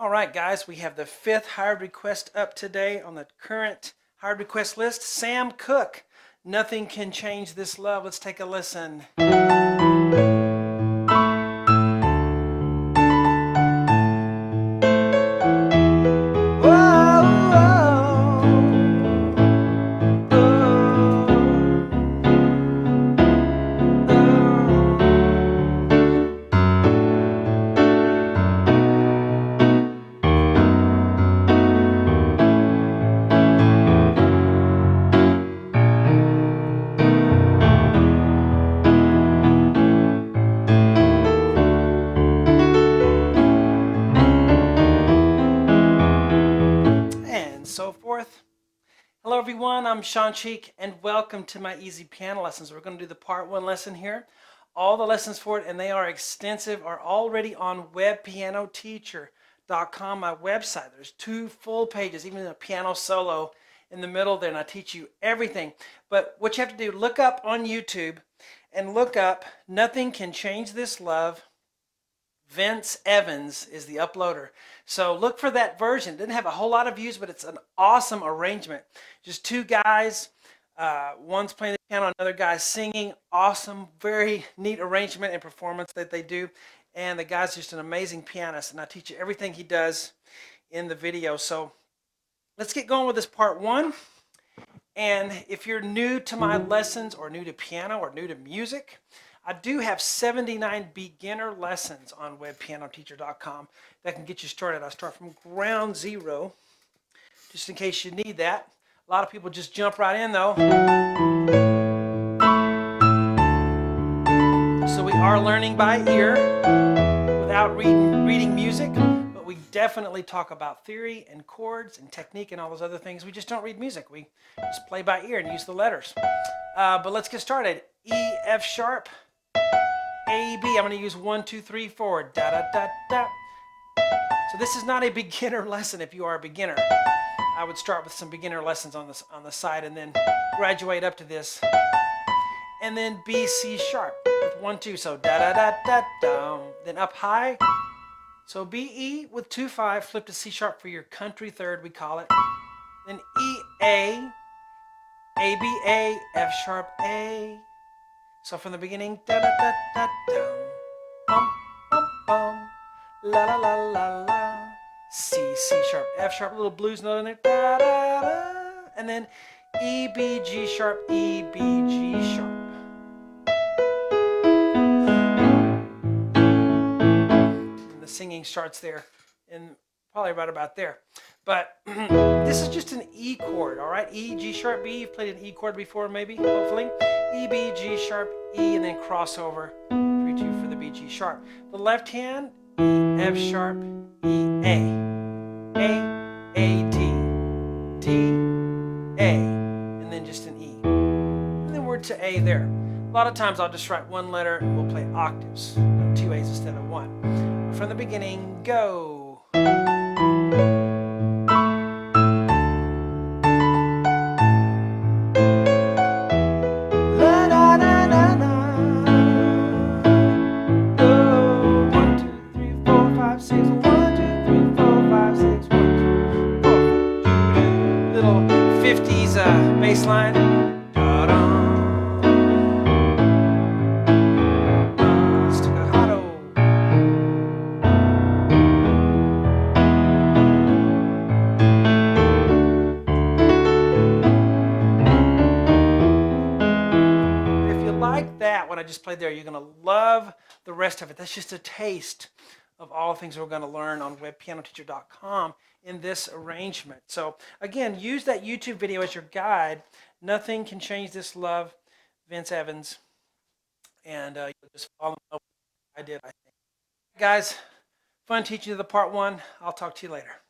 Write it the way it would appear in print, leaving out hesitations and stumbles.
All right, guys, we have the 5th hired request up today on the current hired request list. Sam Cooke, Nothing Can Change This Love. Let's take a listen. So forth. Hello everyone, I'm Sean Cheek and welcome to my easy piano lessons. We're going to do the part 1 lesson here. All the lessons for it, and they are extensive, are already on webpianoteacher.com, my website. There's 2 full pages, even a piano solo in the middle there, and I teach you everything. But what you have to do, look up on YouTube and look up Nothing Can Change This Love. Vince Evans is the uploader. So look for that version. It didn't have a whole lot of views, but it's an awesome arrangement. Just 2 guys, one's playing the piano, another guy's singing. Awesome, very neat arrangement and performance that they do. And the guy's just an amazing pianist, and I teach you everything he does in the video. So let's get going with this part 1. And if you're new to my lessons or new to piano or new to music, I do have 79 beginner lessons on webpianoteacher.com that can get you started. I start from ground zero, just in case you need that. A lot of people just jump right in though. So we are learning by ear without reading music, but we definitely talk about theory and chords and technique and all those other things. We just don't read music. We just play by ear and use the letters. But let's get started. E, F sharp. A, B. I'm going to use 1, 2, 3, 4. Da, da, da, da. So this is not a beginner lesson if you are a beginner. I would start with some beginner lessons on the side and then graduate up to this. And then B, C sharp with 1, 2. So da, da, da, da, da. Then up high. So B, E with 2, 5. Flip to C sharp for your country third, we call it. Then E, A. A, B, A. F sharp, A. So from the beginning, da da da da da, bum bum bum, la la la la la, C, C sharp, F sharp, a little blues note in there, da da da, and then E, B, G sharp, E, B, G sharp. And the singing starts there, and probably right about there. But this is just an E chord, all right? E, G sharp, B. You've played an E chord before, maybe, hopefully. E, B, G sharp, E, and then crossover 3, 2 for the B, G sharp. The left hand, E, F sharp, E, A, D, D, A, and then just an E. And then we're to A there. A lot of times I'll just write 1 letter and we'll play octaves, 2 A's instead of 1. From the beginning, go. Bass line. Staccato. If you like that, what I just played there, you're going to love the rest of it. That's just a taste of all the things we're going to learn on webpianoteacher.com in this arrangement. So again, use that YouTube video as your guide. Nothing Can Change This Love, Vince Evans, and you'll just follow up. I did, I think. Guys, fun teaching you the part 1. I'll talk to you later.